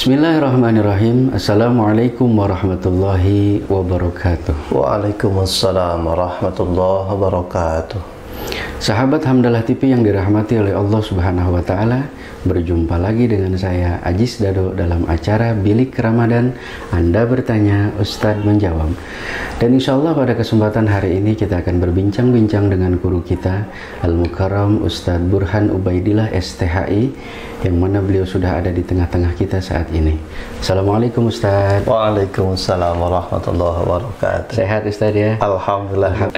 Bismillahirrahmanirrahim. Assalamualaikum warahmatullahi wabarakatuh. Waalaikumsalam warahmatullahi wabarakatuh. Sahabat Hamdalah TV yang dirahmati oleh Allah Subhanahu wa Ta'ala, berjumpa lagi dengan saya Ajis Dado dalam acara Bilik Ramadan. Anda bertanya, Ustadz menjawab. Dan insya Allah pada kesempatan hari ini kita akan berbincang-bincang dengan guru kita Al-Mukarram Ustadz Burhan Ubaidillah STHI, yang mana beliau sudah ada di tengah-tengah kita saat ini. Assalamualaikum Ustadz. Waalaikumsalam warahmatullahi wabarakatuh. Sehat Ustadz ya? Alhamdulillah.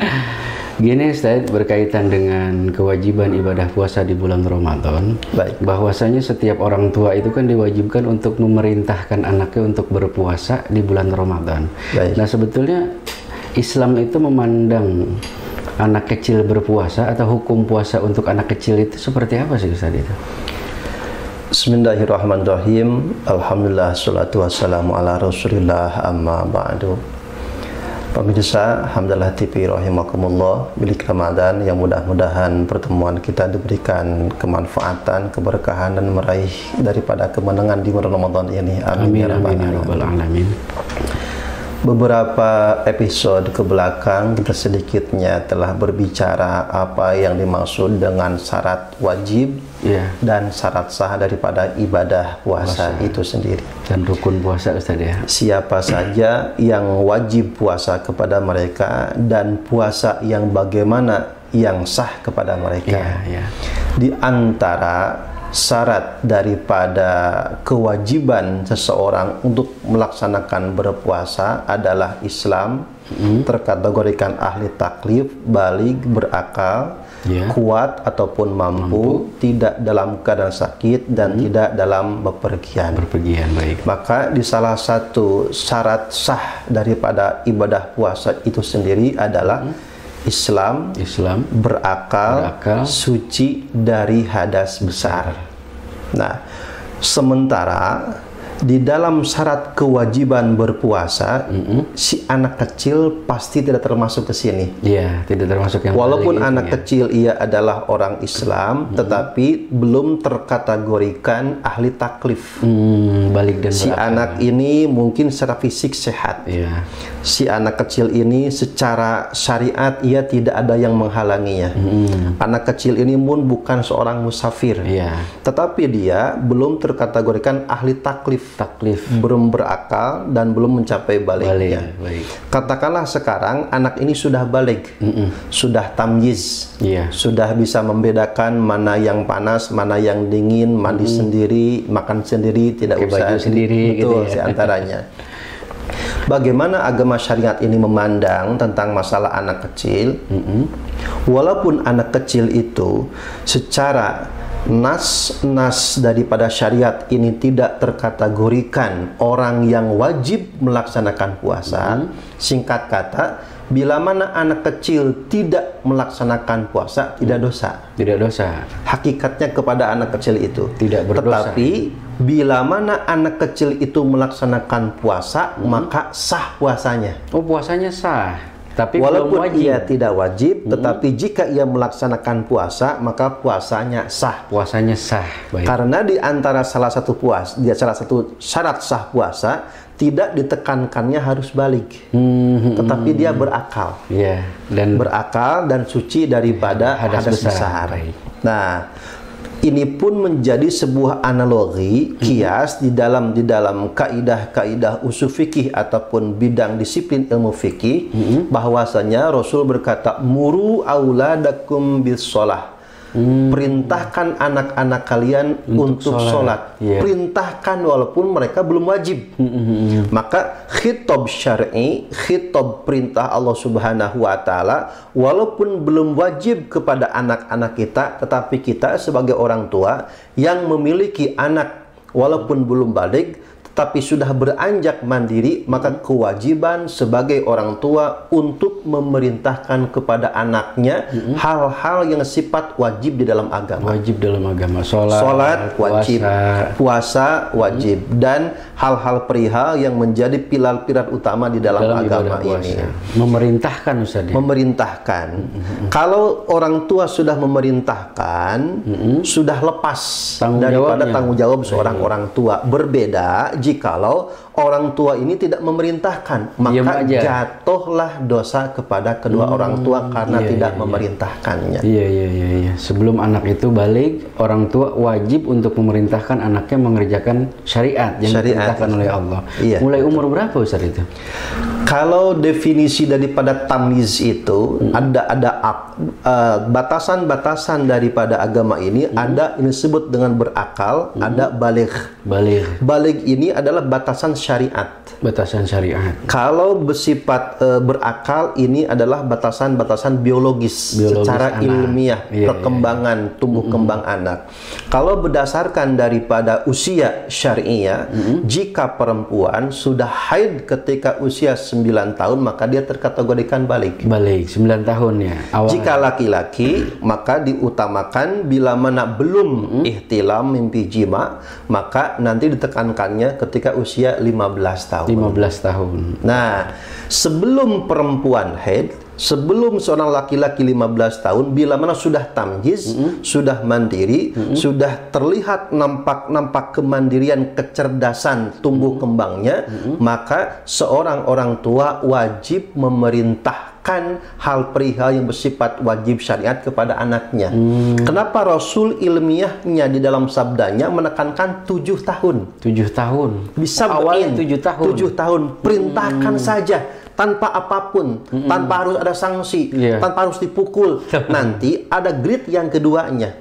Gini Ustadz, berkaitan dengan kewajiban ibadah puasa di bulan Ramadan. Baik. Bahwasanya setiap orang tua itu kan diwajibkan untuk memerintahkan anaknya untuk berpuasa di bulan Ramadan. Baik. Nah sebetulnya Islam itu memandang anak kecil berpuasa atau hukum puasa untuk anak kecil itu seperti apa sih Ustadz itu? Bismillahirrahmanirrahim. Alhamdulillah, salatu wassalamu ala rasulillah, amma ba'du. Pemirsa Hamdalah TV rahimakumullah, Bilik Ramadan, yang mudah-mudahan pertemuan kita diberikan kemanfaatan, keberkahan, dan meraih daripada kemenangan di bulan Ramadan ini. Amin ya rabbal alamin. Beberapa episode ke belakang kita sedikitnya telah berbicara apa yang dimaksud dengan syarat wajib dan syarat sah daripada ibadah puasa itu sendiri. Dan rukun puasa Ustaz ya. Siapa saja yang wajib puasa kepada mereka dan puasa yang bagaimana yang sah kepada mereka. Di antara syarat daripada kewajiban seseorang untuk melaksanakan berpuasa adalah Islam, terkategorikan ahli taklif, baligh, berakal, kuat ataupun mampu, tidak dalam keadaan sakit dan tidak dalam bepergian. Baik. Maka di salah satu syarat sah daripada ibadah puasa itu sendiri adalah Islam, berakal, suci dari hadas besar. Nah, sementara di dalam syarat kewajiban berpuasa, si anak kecil pasti tidak termasuk ke sini. Iya, tidak termasuk yang walaupun anak kecil ia adalah orang Islam, tetapi belum terkategorikan ahli taklif. Balik dan si berakal. Anak ini mungkin secara fisik sehat. Si anak kecil ini secara syariat ia tidak ada yang menghalanginya. Anak kecil ini pun bukan seorang musafir. Tetapi dia belum terkategorikan ahli taklif, belum berakal dan belum mencapai baliknya. Katakanlah sekarang anak ini sudah balik, sudah tamyiz, sudah bisa membedakan mana yang panas, mana yang dingin, mandi sendiri, makan sendiri, tidak usah sendiri, betul, gitu ya. Antaranya. Bagaimana agama syariat ini memandang tentang masalah anak kecil? Walaupun anak kecil itu secara nas daripada syariat ini tidak terkategorikan orang yang wajib melaksanakan puasa, singkat kata, bila mana anak kecil tidak melaksanakan puasa, tidak dosa. Hakikatnya kepada anak kecil itu tidak berdosa. Tetapi bila mana anak kecil itu melaksanakan puasa, maka sah puasanya. Oh, puasanya sah. Tapi walaupun ia tidak wajib, tetapi jika ia melaksanakan puasa, maka puasanya sah. Baik. Karena di antara salah satu syarat sah puasa tidak ditekankannya harus balik, tetapi dia berakal. Berakal dan suci daripada hadas besar. Nah, ini pun menjadi sebuah analogi kias di dalam kaidah-kaidah usul fikih ataupun bidang disiplin ilmu fikih, bahwasanya Rasul berkata, muru auladakum bis shalah. Perintahkan anak-anak kalian untuk sholat. Perintahkan walaupun mereka belum wajib. Maka khitab syar'i, khitab perintah Allah Subhanahu wa Ta'ala, walaupun belum wajib kepada anak-anak kita, tetapi kita sebagai orang tua yang memiliki anak walaupun belum balik, tapi sudah beranjak mandiri, maka kewajiban sebagai orang tua untuk memerintahkan kepada anaknya hal-hal yang sifat wajib di dalam agama. Wajib dalam agama, sholat wajib, puasa wajib, dan hal-hal perihal yang menjadi pilar-pilar utama di dalam agama ini. Memerintahkan, Ustaz. Memerintahkan. Kalau orang tua sudah memerintahkan, sudah lepas daripada tanggung jawab seorang orang tua. Berbeda jikalau orang tua ini tidak memerintahkan, maka jatuhlah dosa kepada kedua orang tua karena tidak memerintahkannya. Iya. Sebelum anak itu balik, orang tua wajib untuk memerintahkan anaknya mengerjakan syariat yang diperintahkan oleh Allah. Mulai umur berapa, Ustaz, itu? Kalau definisi daripada tamyiz itu ada batasan-batasan daripada agama ini, ada yang disebut dengan berakal, ada baligh. Baligh ini adalah batasan syariat. Batasan syariat. Kalau bersifat berakal, ini adalah batasan-batasan biologis secara ilmiah, perkembangan tumbuh kembang anak. Kalau berdasarkan daripada usia syariah, jika perempuan sudah haid ketika usia 9 tahun, maka dia terkategorikan balik. 9 tahun ya. Jika laki-laki, maka diutamakan bila mana belum ihtilam, mimpi jima, maka nanti ditekankannya ketika usia 15 tahun. 15 tahun. Nah, sebelum perempuan haid, sebelum seorang laki-laki 15 tahun, bila mana sudah tamyiz, sudah mandiri, sudah terlihat nampak kemandirian, kecerdasan tumbuh kembangnya, maka seorang orang tua wajib memerintahkan hal perihal yang bersifat wajib syariat kepada anaknya. Kenapa Rasul ilmiahnya di dalam sabdanya menekankan 7 tahun? 7 tahun. Bisa awalnya 7 tahun. 7 tahun. Perintahkan saja. Tanpa apapun, tanpa harus ada sanksi, tanpa harus dipukul. Nanti ada grade yang keduanya.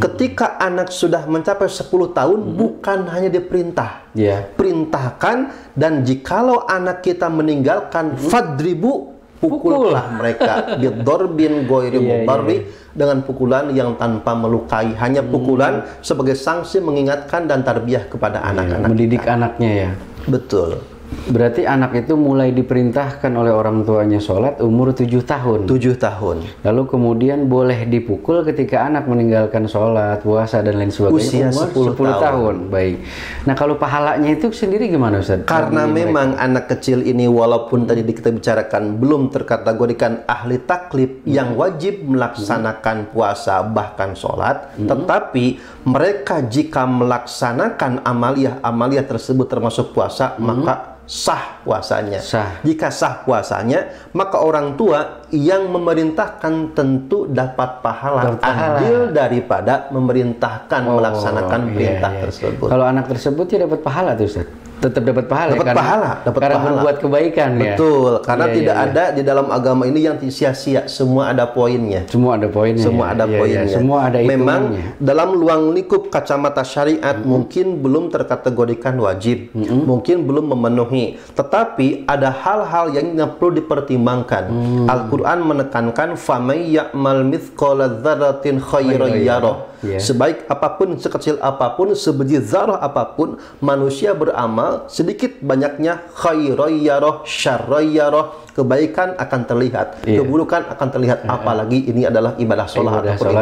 Ketika anak sudah mencapai 10 tahun, bukan hanya diperintah, perintahkan, dan jikalau anak kita meninggalkan, fadribu, pukullah mereka bidorbin goiri mubarri, dengan pukulan yang tanpa melukai, hanya pukulan sebagai sanksi mengingatkan dan tarbiyah kepada anak-anak. Mendidik anaknya ya. Betul. Berarti anak itu mulai diperintahkan oleh orang tuanya sholat umur 7 tahun. 7 tahun. Lalu kemudian boleh dipukul ketika anak meninggalkan sholat, puasa, dan lain sebagainya. Usia umur 10 tahun. Baik. Nah, kalau pahalanya itu sendiri gimana, Ustaz? Karena memang anak kecil ini walaupun tadi kita bicarakan belum terkategorikan ahli taklif yang wajib melaksanakan puasa bahkan sholat, tetapi mereka jika melaksanakan amaliyah tersebut termasuk puasa, maka sah puasanya. Jika sah puasanya, maka orang tua yang memerintahkan tentu dapat pahala adil daripada memerintahkan melaksanakan perintah tersebut. Kalau anak tersebut ya dapat pahala tuh, Ustaz. Tetap dapat pahala. Dapat pahala, karena berbuat kebaikan. Betul, karena tidak ada di dalam agama ini yang sia-sia, semua ada poinnya. Semua ada poinnya. Semua ada poinnya. Semua ada hitungannya. Memang dalam luang lingkup kacamata syariat mungkin belum terkategorikan wajib, mungkin belum memenuhi, tetapi ada hal-hal yang perlu dipertimbangkan. Al-Quran menekankan famay ya'mal mithqala dzarratin khairan yarah. Sebaik apapun, sekecil apapun, sebiji zarah apapun, manusia beramal sedikit banyaknya khairan yarah, syarran yarah, kebaikan akan terlihat, keburukan akan terlihat, apalagi ini adalah ibadah sholat atau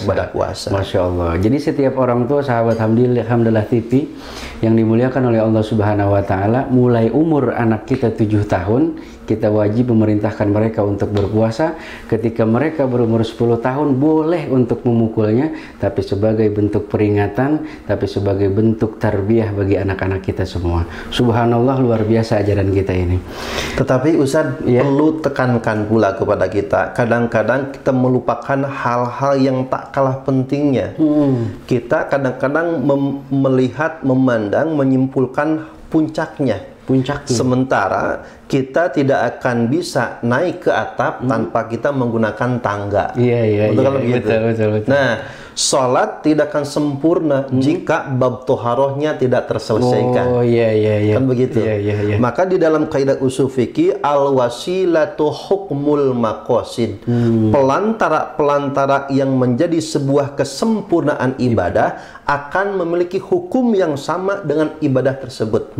ibadah puasa. Masya Allah. Jadi setiap orang tua, sahabat Hamdalah TV yang dimuliakan oleh Allah Subhanahu Wa Taala, mulai umur anak kita 7 tahun, kita wajib memerintahkan mereka untuk berpuasa. Ketika mereka berumur 10 tahun, boleh untuk memukulnya, tapi sebagai bentuk peringatan, tapi sebagai bentuk tarbiyah bagi anak-anak kita semua. Subhanallah, luar biasa ajaran kita ini. Tetapi Ustaz, perlu tekankan pula kepada kita, kadang-kadang kita melupakan hal-hal yang tak kalah pentingnya. Kita kadang-kadang melihat, memandang, menyimpulkan puncaknya. Sementara kita tidak akan bisa naik ke atap tanpa kita menggunakan tangga. Betul. Nah, Salat tidak akan sempurna jika bab toharohnya tidak terselesaikan. Oh iya iya iya. Kan begitu. Iya iya iya. Maka di dalam kaidah usul fikih al wasilatu hukmul maqasid. Pelantara yang menjadi sebuah kesempurnaan ibadah akan memiliki hukum yang sama dengan ibadah tersebut.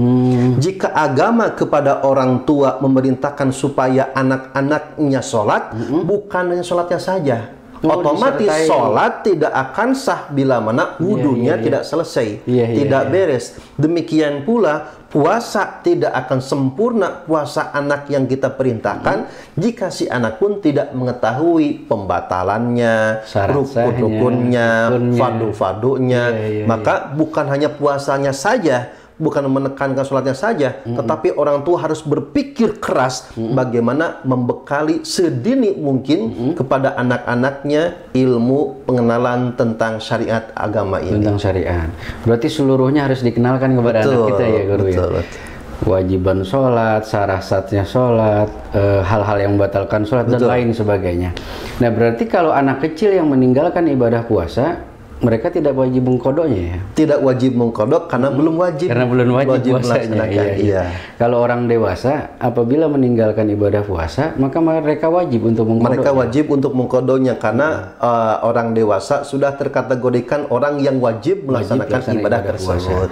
Jika agama kepada orang tua memerintahkan supaya anak-anaknya sholat, bukan hanya sholatnya saja. Otomatis sholat tidak akan sah bila mana wudunya tidak selesai, tidak beres. Demikian pula puasa tidak akan sempurna puasa anak yang kita perintahkan jika si anak pun tidak mengetahui pembatalannya, rukun-rukunnya, fardu-fardunya. Maka bukan hanya puasanya saja, bukan menekankan sholatnya saja, tetapi orang tua harus berpikir keras bagaimana membekali sedini mungkin kepada anak-anaknya ilmu pengenalan tentang syariat agama ini. Tentang syariat. Berarti seluruhnya harus dikenalkan kepada anak kita ya, Guru ya. Kewajiban sholat, syarat-syaratnya sholat, hal-hal yang membatalkan sholat dan lain sebagainya. Nah, berarti kalau anak kecil yang meninggalkan ibadah puasa, mereka tidak wajib mengkodoknya ya? Tidak wajib mengkodok karena belum wajib. Karena belum wajib puasanya. Iya. Kalau orang dewasa apabila meninggalkan ibadah puasa, maka mereka wajib untuk mengkodoknya. Mereka wajib untuk mengkodoknya karena orang dewasa sudah terkategorikan orang yang wajib melaksanakan ibadah tersebut.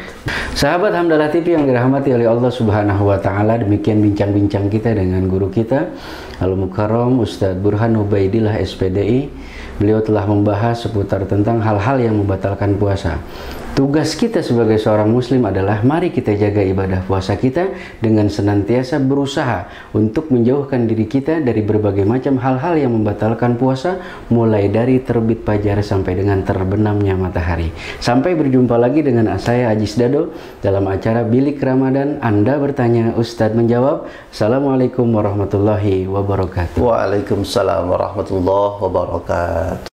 Sahabat Hamdalah TV yang dirahmati oleh Allah Subhanahu wa taala, demikian bincang-bincang kita dengan guru kita Al-Mukarram Ustadz Burhan Ubaidillah SPDI. Beliau telah membahas seputar tentang hal-hal yang membatalkan puasa. Tugas kita sebagai seorang muslim adalah mari kita jaga ibadah puasa kita dengan senantiasa berusaha untuk menjauhkan diri kita dari berbagai macam hal-hal yang membatalkan puasa, mulai dari terbit fajar sampai dengan terbenamnya matahari. Sampai berjumpa lagi dengan saya Ajis Dado dalam acara Bilik Ramadan. Anda bertanya, Ustadz menjawab. Assalamualaikum warahmatullahi wabarakatuh. Waalaikumsalam warahmatullahi wabarakatuh.